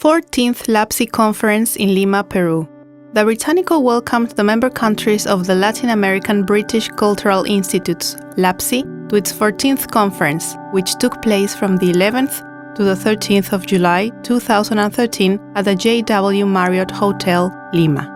14th Labci Conference in Lima, Peru. The BRITÁNICO welcomed the member countries of the Latin American British Cultural Institutes, Labci, to its 14th conference, which took place from the 11th to the 13th of July 2013 at the JW Marriott Hotel Lima.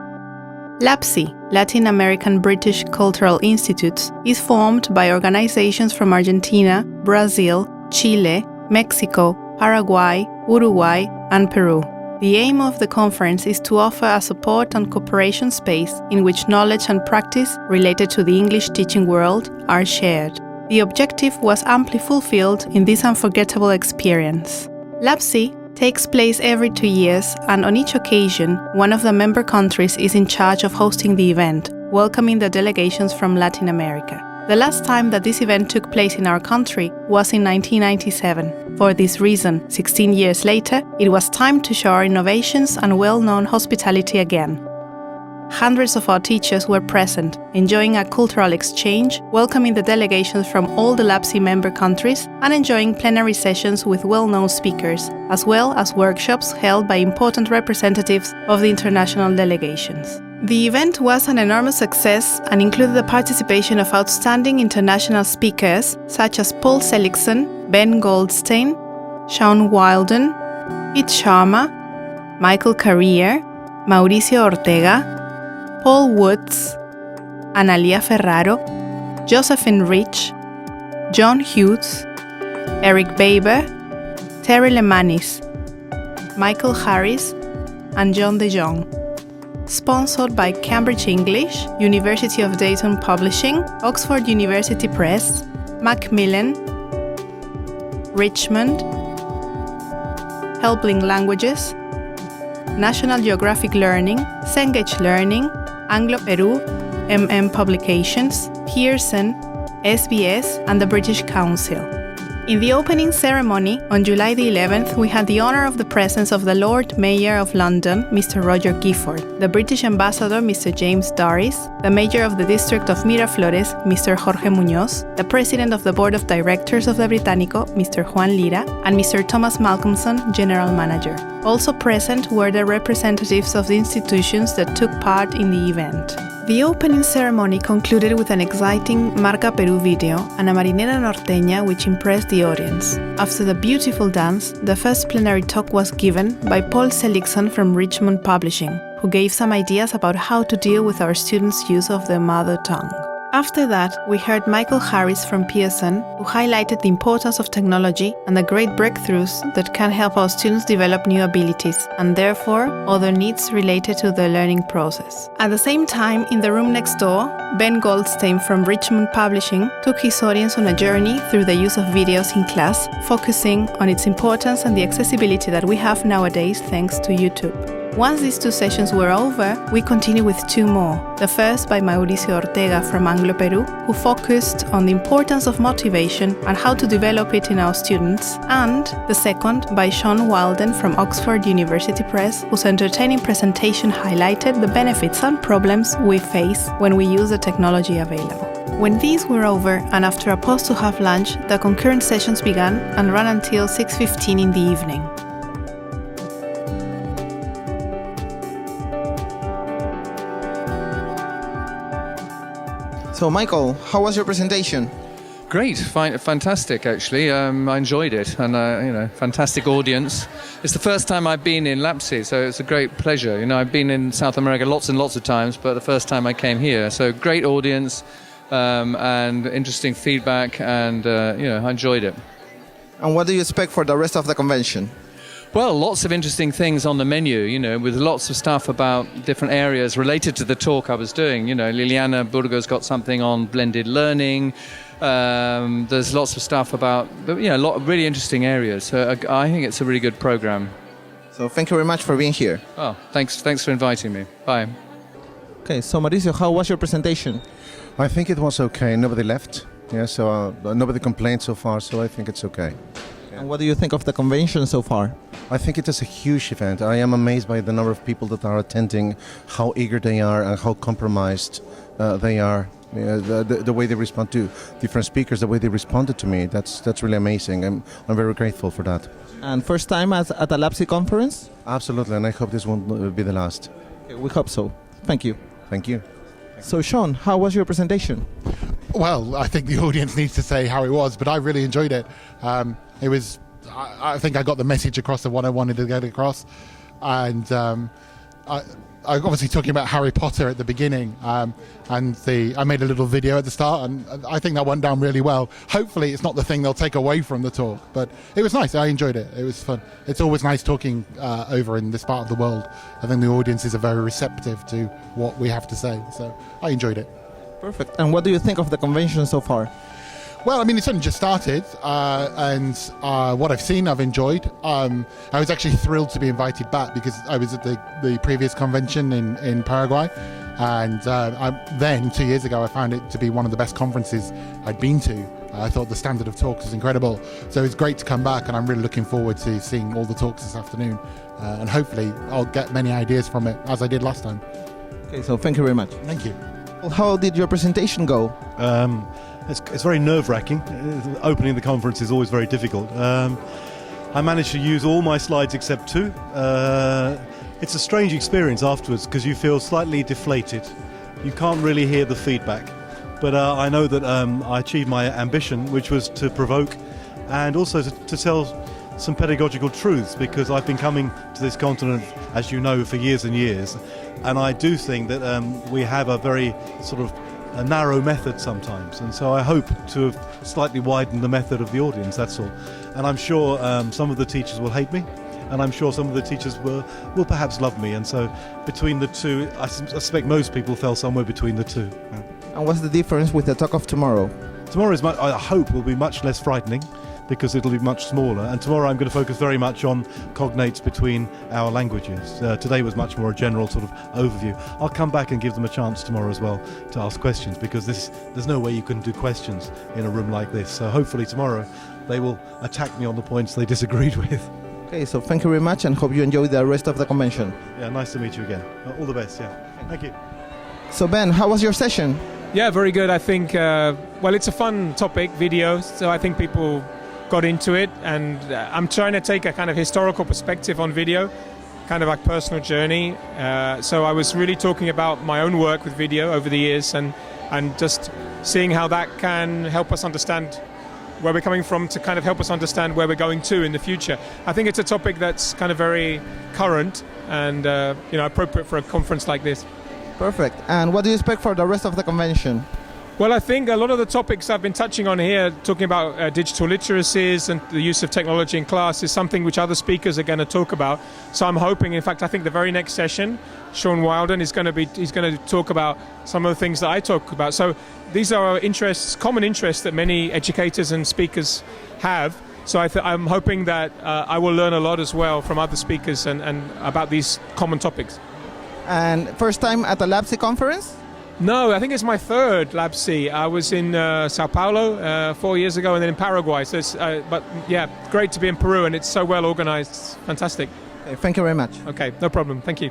Labci, Latin American British Cultural Institutes, is formed by organizations from Argentina, Brazil, Chile, Mexico, Paraguay, Uruguay, and Peru. The aim of the conference is to offer a support and cooperation space in which knowledge and practice related to the English teaching world are shared. The objective was amply fulfilled in this unforgettable experience. Labci takes place every 2 years, and on each occasion, one of the member countries is in charge of hosting the event, welcoming the delegations from Latin America. The last time that this event took place in our country was in 1997. For this reason, 16 years later, it was time to show our innovations and well-known hospitality again. Hundreds of our teachers were present, enjoying a cultural exchange, welcoming the delegations from all the Labci member countries, and enjoying plenary sessions with well-known speakers, as well as workshops held by important representatives of the international delegations. The event was an enormous success and included the participation of outstanding international speakers such as Paul Seligson, Ben Goldstein, Sean Wilden, Pete Sharma, Michael Carrier, Mauricio Ortega, Paul Woods, Analia Ferraro, Josephine Rich, John Hughes, Eric Baber, Terry Lemanis, Michael Harris, and John de Jong. Sponsored by Cambridge English, University of Dayton Publishing, Oxford University Press, Macmillan, Richmond, Helbling Languages, National Geographic Learning, Cengage Learning, Anglo Perú, Publications, Pearson, SBS, and the British Council. In the opening ceremony on July the 11th, we had the honor of the presence of the Lord Mayor of London, Mr. Roger Gifford, the British Ambassador, Mr. James Doris, the Mayor of the District of Miraflores, Mr. Jorge Muñoz, the President of the Board of Directors of the BRITÁNICO, Mr. Juan Lira, and Mr. Thomas Malcolmson, General Manager. Also present were the representatives of the institutions that took part in the event. The opening ceremony concluded with an exciting Marca Perú video and a marinera norteña which impressed the audience. After the beautiful dance, the first plenary talk was given by Paul Seligson from Richmond Publishing, who gave some ideas about how to deal with our students' use of their mother tongue. After that, we heard Michael Harris from Pearson, who highlighted the importance of technology and the great breakthroughs that can help our students develop new abilities and therefore other needs related to the learning process. At the same time, in the room next door, Ben Goldstein from Richmond Publishing took his audience on a journey through the use of videos in class, focusing on its importance and the accessibility that we have nowadays thanks to YouTube. Once these 2 sessions were over, we continued with 2 more. The first by Mauricio Ortega from Anglo Perú, who focused on the importance of motivation and how to develop it in our students, and the second by Sean Wilden from Oxford University Press, whose entertaining presentation highlighted the benefits and problems we face when we use the technology available. When these were over, and after a pause to have lunch, the concurrent sessions began and ran until 6:15 in the evening. So, Michael, how was your presentation? Great, fantastic actually. I enjoyed it, and fantastic audience. It's the first time I've been in Labci, so it's a great pleasure. I've been in South America lots and lots of times, but the first time I came here. So great audience and interesting feedback, and I enjoyed it. And what do you expect for the rest of the convention? Well, lots of interesting things on the menu, with lots of stuff about different areas related to the talk I was doing. Liliana Burgos got something on blended learning. There's lots of stuff about, a lot of really interesting areas. So I think it's a really good program. So thank you very much for being here. Oh, thanks for inviting me. Bye. Okay, so Mauricio, how was your presentation? I think it was okay. Nobody left. Yeah, so nobody complained so far, so I think it's okay. And what do you think of the convention so far? I think it is a huge event. I am amazed by the number of people that are attending, how eager they are and how compromised they are. The way they respond to different speakers, the way they responded to me, that's really amazing. I'm very grateful for that. And first time at a Labci conference? Absolutely, and I hope this won't be the last. Okay, we hope so. Thank you. Thank you. So Sean, how was your presentation? Well, I think the audience needs to say how it was, but I really enjoyed it. I think I got the message across of what I wanted to get across. And I obviously talking about Harry Potter at the beginning, and I made a little video at the start, and I think that went down really well. Hopefully it's not the thing they'll take away from the talk, but it was nice. I enjoyed it. It was fun. It's always nice talking over in this part of the world. I think the audiences are very receptive to what we have to say, so I enjoyed it. Perfect. And what do you think of the convention so far? Well, I mean, it's only just started, and what I've seen, I've enjoyed. I was actually thrilled to be invited back because I was at the previous convention in Paraguay, and then 2 years ago I found it to be one of the best conferences I'd been to. I thought the standard of talks was incredible, so it's great to come back, and I'm really looking forward to seeing all the talks this afternoon, and hopefully I'll get many ideas from it as I did last time. Okay, so thank you very much. Thank you. Well, how did your presentation go? It's very nerve-wracking. Opening the conference is always very difficult. I managed to use all my slides except two. It's a strange experience afterwards because you feel slightly deflated. You can't really hear the feedback. But I know that I achieved my ambition, which was to provoke and also to tell some pedagogical truths, because I've been coming to this continent, as you know, for years and years. And I do think that we have a very sort of a narrow method sometimes, and so I hope to have slightly widened the method of the audience, that's all. And I'm sure some of the teachers will hate me, and I'm sure some of the teachers will perhaps love me, and so between the two, I suspect most people fell somewhere between the two. And what's the difference with the talk of tomorrow? Tomorrow I hope will be much less frightening, because it'll be much smaller, and tomorrow I'm going to focus very much on cognates between our languages. Today was much more a general sort of overview. I'll come back and give them a chance tomorrow as well to ask questions, because there's no way you can do questions in a room like this, so hopefully tomorrow they will attack me on the points they disagreed with. Okay, so thank you very much and hope you enjoy the rest of the convention. Yeah, nice to meet you again. All the best, yeah. Thank you. So Ben, how was your session? Yeah, very good. I think, well, it's a fun topic, video, so I think people got into it, and I'm trying to take a kind of historical perspective on video, kind of like personal journey. So I was really talking about my own work with video over the years, and just seeing how that can help us understand where we're coming from, to kind of help us understand where we're going to in the future. I think it's a topic that's kind of very current and appropriate for a conference like this. Perfect. And what do you expect for the rest of the convention? Well, I think a lot of the topics I've been touching on here, talking about digital literacies and the use of technology in class, is something which other speakers are going to talk about. So I'm hoping, in fact, I think the very next session, Sean Wilden is going to talk about some of the things that I talk about. So these are interests, common interests that many educators and speakers have. So I'm hoping that I will learn a lot as well from other speakers and about these common topics. And first time at the Labci conference? No, I think it's my third Labci. I was in Sao Paulo 4 years ago, and then in Paraguay. So it's, but yeah, great to be in Peru, and it's so well organized. It's fantastic. Okay, thank you very much. Okay, no problem. Thank you.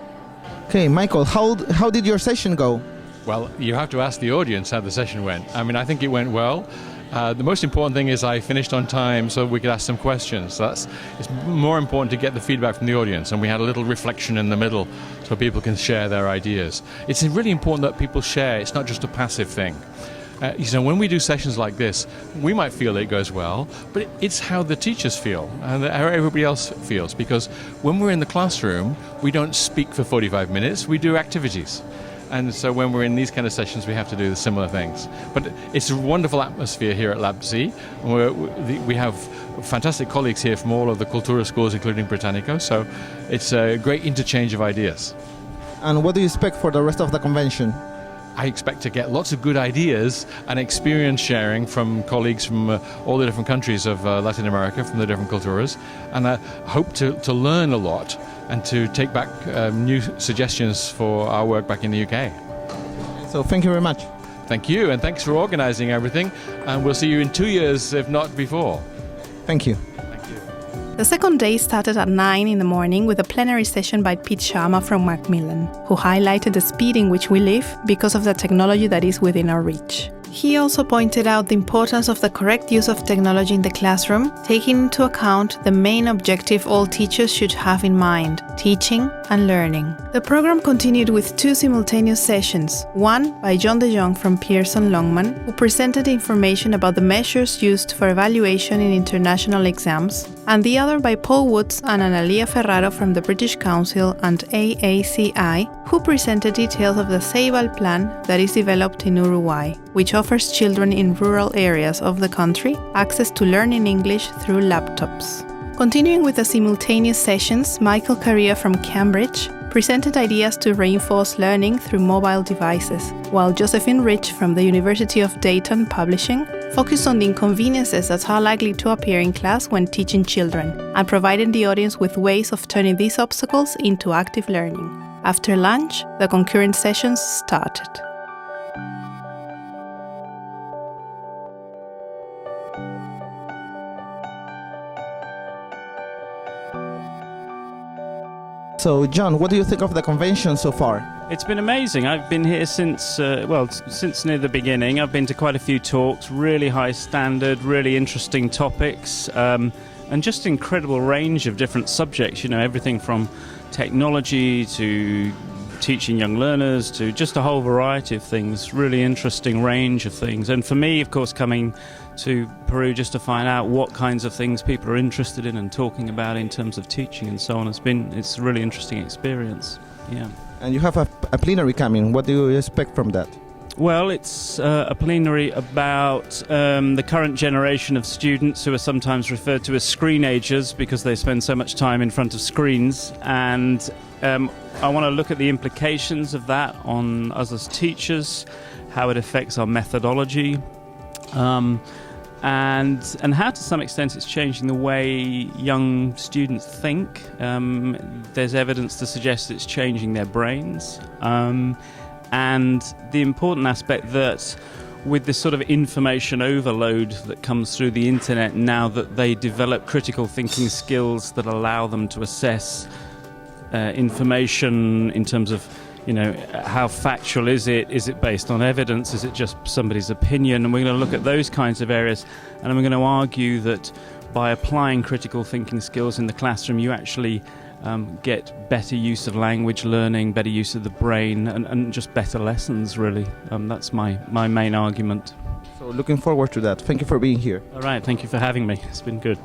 Okay, Michael, how did your session go? Well, you have to ask the audience how the session went. I mean, I think it went well. The most important thing is I finished on time so we could ask some questions. So it's more important to get the feedback from the audience, and we had a little reflection in the middle so people can share their ideas. It's really important that people share. It's not just a passive thing. When we do sessions like this, we might feel it goes well, but it's how the teachers feel and how everybody else feels, because when we're in the classroom, we don't speak for 45 minutes, we do activities. And so when we're in these kind of sessions, we have to do the similar things. But it's a wonderful atmosphere here at Labci. We have fantastic colleagues here from all of the Cultura schools, including Britannico. So it's a great interchange of ideas. And what do you expect for the rest of the convention? I expect to get lots of good ideas and experience sharing from colleagues from all the different countries of Latin America, from the different culturas. And I hope to learn a lot and to take back new suggestions for our work back in the UK. So thank you very much. Thank you, and thanks for organising everything. And we'll see you in 2 years, if not before. Thank you. The second day started at 9 in the morning with a plenary session by Pete Sharma from Macmillan, who highlighted the speed in which we live because of the technology that is within our reach. He also pointed out the importance of the correct use of technology in the classroom, taking into account the main objective all teachers should have in mind: teaching and learning. The program continued with 2 simultaneous sessions, one by John de Jong from Pearson Longman, who presented information about the measures used for evaluation in international exams, and the other by Paul Woods and Analia Ferraro from the British Council and AACI, who presented details of the Ceibal plan that is developed in Uruguay, which offers children in rural areas of the country access to learning English through laptops. Continuing with the simultaneous sessions, Michael Carria from Cambridge presented ideas to reinforce learning through mobile devices, while Josephine Rich from the University of Dayton Publishing focused on the inconveniences that are likely to appear in class when teaching children, and providing the audience with ways of turning these obstacles into active learning. After lunch, the concurrent sessions started. So, John, what do you think of the convention so far? It's been amazing. I've been here since since near the beginning. I've been to quite a few talks, really high standard, really interesting topics, and just incredible range of different subjects. You know, everything from technology to teaching young learners to just a whole variety of things. Really interesting range of things. And for me, of course, coming to Peru just to find out what kinds of things people are interested in and talking about in terms of teaching and so on, it's a really interesting experience. Yeah. And you have a plenary coming. What do you expect from that? Well, it's a plenary about the current generation of students who are sometimes referred to as screenagers because they spend so much time in front of screens. And I want to look at the implications of that on us as teachers, how it affects our methodology, and how to some extent it's changing the way young students think. There's evidence to suggest it's changing their brains. And the important aspect that with this sort of information overload that comes through the internet now, that they develop critical thinking skills that allow them to assess information in terms of, you know, how factual is it based on evidence, is it just somebody's opinion? And we're going to look at those kinds of areas, and I'm going to argue that by applying critical thinking skills in the classroom, you actually get better use of language learning, better use of the brain, and just better lessons, really. That's my main argument. So looking forward to that. Thank you for being here. All right, thank you for having me. It's been good.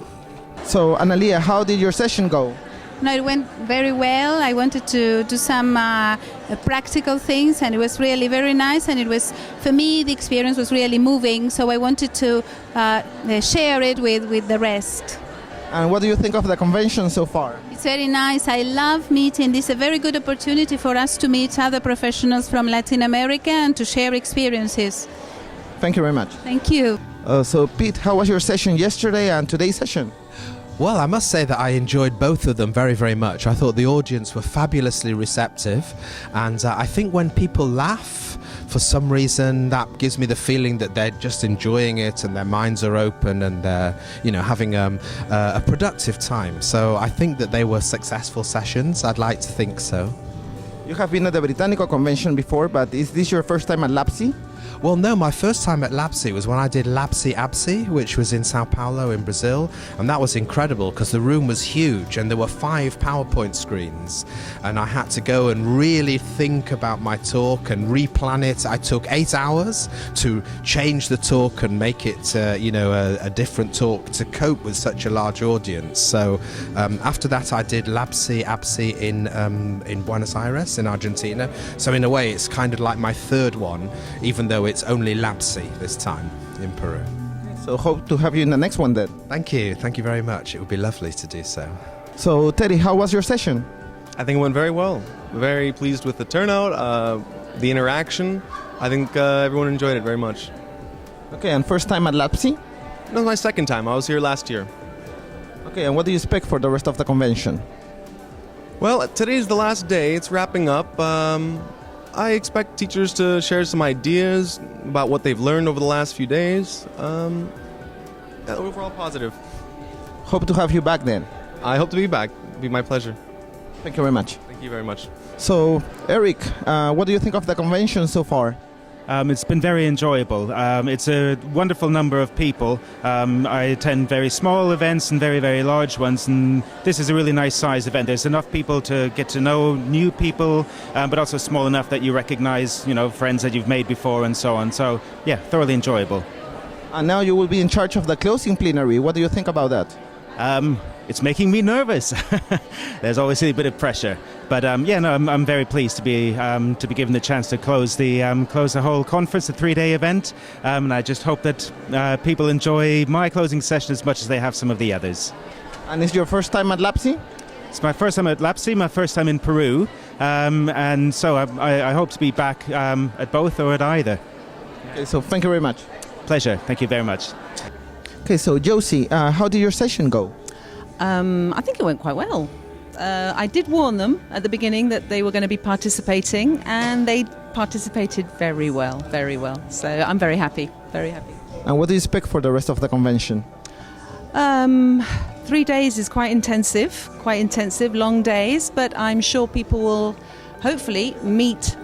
So, Analia, how did your session go? No, it went very well. I wanted to do some practical things, and it was really very nice. And it was, for me, the experience was really moving, so I wanted to share it with the rest. And what do you think of the convention so far? It's very nice. I love meeting. This is a very good opportunity for us to meet other professionals from Latin America and to share experiences. Thank you very much. Thank you. So, Pete, how was your session yesterday and today's session? Well, I must say that I enjoyed both of them very, very much. I thought the audience were fabulously receptive, and I think when people laugh, for some reason, that gives me the feeling that they're just enjoying it and their minds are open and they're, you know, having a productive time. So I think that they were successful sessions. I'd like to think so. You have been at the Británico convention before, but is this your first time at Labci? Well, no, my first time at Labci was when I did Labci ABSI, which was in Sao Paulo in Brazil, and that was incredible because the room was huge and there were 5 PowerPoint screens, and I had to go and really think about my talk and replan it. I took 8 hours to change the talk and make it, a different talk to cope with such a large audience. So after that, I did Labci ABSI in Buenos Aires in Argentina. So in a way, it's kind of like my third one, even though it's only Labci this time in Peru. So hope to have you in the next one then. Thank you very much. It would be lovely to do so. So Teddy, how was your session? I think it went very well. Very pleased with the turnout, the interaction. I think everyone enjoyed it very much. Okay, and first time at Labci? No, my second time. I was here last year. Okay, and what do you expect for the rest of the convention? Well, today's the last day. It's wrapping up. I expect teachers to share some ideas about what they've learned over the last few days. Overall positive. Hope to have you back then. I hope to be back. It'll be my pleasure. Thank you very much. Thank you very much. So, Eric, what do you think of the convention so far? It's been very enjoyable. It's a wonderful number of people. I attend very small events and very, very large ones, and this is a really nice size event. There's enough people to get to know new people, but also small enough that you recognize, friends that you've made before and so on. So, yeah, thoroughly enjoyable. And now you will be in charge of the closing plenary. What do you think about that? It's making me nervous. There's always a bit of pressure, but I'm very pleased to be given the chance to close the whole conference, the 3-day event, and I just hope that people enjoy my closing session as much as they have some of the others. And is your first time at Labci? It's my first time at Labci, my first time in Peru, and so I hope to be back at both or at either. Okay, so thank you very much. Pleasure. Thank you very much. Okay, so Josie, how did your session go? I think it went quite well. I did warn them at the beginning that they were going to be participating, and they participated very well, very well. So I'm very happy, very happy. And what do you expect for the rest of the convention? 3 days is quite intensive, long days, but I'm sure people will hopefully meet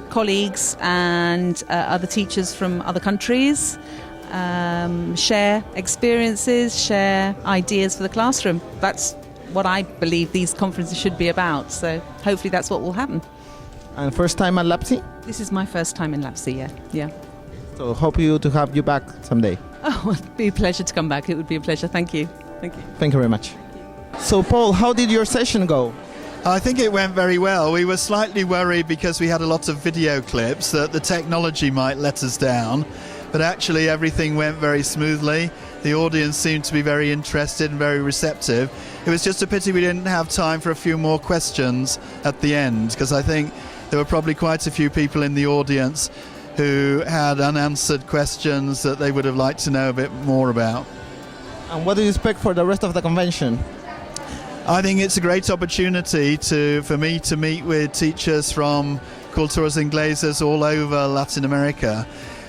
colleagues and other teachers from other countries, share experiences, share ideas for the classroom. That's what I believe these conferences should be about. So hopefully that's what will happen. And first time at Labci? This is my first time in Labci, yeah. So hope to have you back someday. Oh, it'd be a pleasure to come back. It would be a pleasure. Thank you. Thank you very much. So Paul, how did your session go? I think it went very well. We were slightly worried because we had a lot of video clips that the technology might let us down. But actually everything went very smoothly. The audience seemed to be very interested and very receptive. It was just a pity we didn't have time for a few more questions at the end, because I think there were probably quite a few people in the audience who had unanswered questions that they would have liked to know a bit more about. And what do you expect for the rest of the convention? I think it's a great opportunity for me to meet with teachers from culturas inglesas all over Latin America.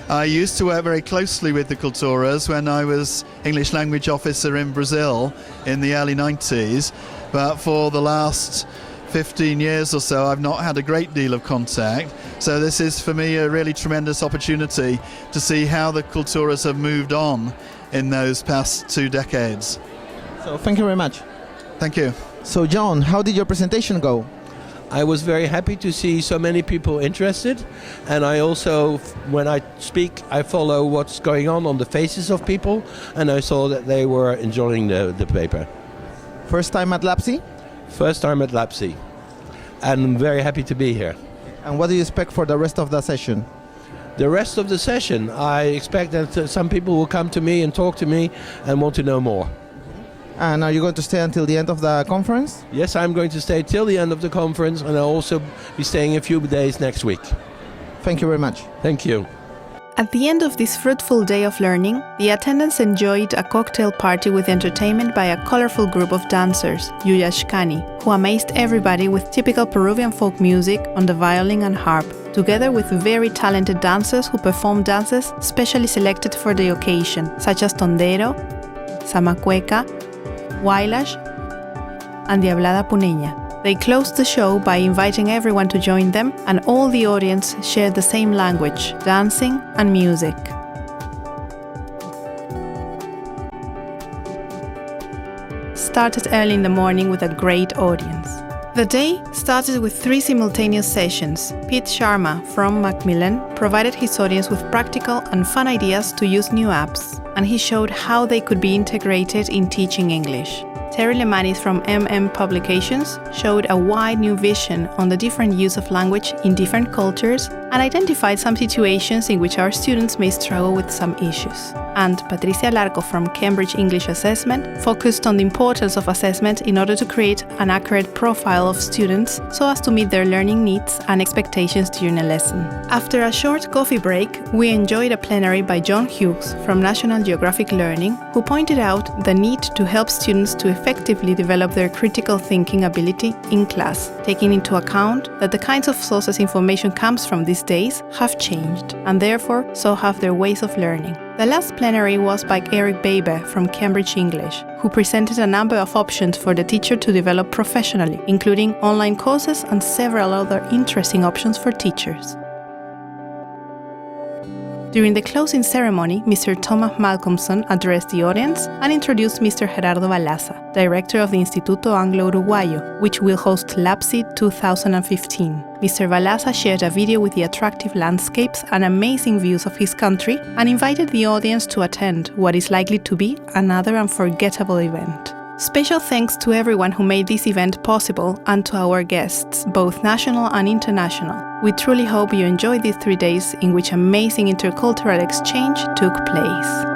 I used to work very closely with the culturas when I was English language officer in Brazil in the early 90s, but for the last 15 years or so I've not had a great deal of contact. So this is for me a really tremendous opportunity to see how the culturas have moved on in those past 2 decades. So thank you very much. Thank you. So John, how did your presentation go? I was very happy to see so many people interested, and I also, when I speak, I follow what's going on the faces of people, and I saw that they were enjoying the paper. First time at Labci? First time at Labci, and I'm very happy to be here. And what do you expect for the rest of the session? The rest of the session, I expect that some people will come to me and talk to me and want to know more. And are you going to stay until the end of the conference? Yes, I'm going to stay till the end of the conference, and I'll also be staying a few days next week. Thank you very much. Thank you. At the end of this fruitful day of learning, the attendants enjoyed a cocktail party with entertainment by a colorful group of dancers, Yuyashkani, who amazed everybody with typical Peruvian folk music on the violin and harp, together with very talented dancers who performed dances specially selected for the occasion, such as tondero, zamacueca, Wailash, and Diablada Puneña. They closed the show by inviting everyone to join them, and all the audience shared the same language, dancing and music. Started early in the morning with a great audience. The day started with 3 simultaneous sessions. Pete Sharma from Macmillan provided his audience with practical and fun ideas to use new apps, and he showed how they could be integrated in teaching English. Terry Lemanis from Publications showed a wide new vision on the different use of language in different cultures and identified some situations in which our students may struggle with some issues. And Patricia Larco from Cambridge English Assessment focused on the importance of assessment in order to create an accurate profile of students so as to meet their learning needs and expectations during a lesson. After a short coffee break, we enjoyed a plenary by John Hughes from National Geographic Learning, who pointed out the need to help students to effectively develop their critical thinking ability in class, taking into account that the kinds of sources information comes from these days have changed, and therefore so have their ways of learning. The last plenary was by Eric Baber from Cambridge English, who presented a number of options for the teacher to develop professionally, including online courses and several other interesting options for teachers. During the closing ceremony, Mr. Thomas Malcolmson addressed the audience and introduced Mr. Gerardo Balaza, director of the Instituto Anglo-Uruguayo, which will host Labci 2015. Mr. Balaza shared a video with the attractive landscapes and amazing views of his country and invited the audience to attend what is likely to be another unforgettable event. Special thanks to everyone who made this event possible and to our guests, both national and international. We truly hope you enjoyed these 3 days in which amazing intercultural exchange took place.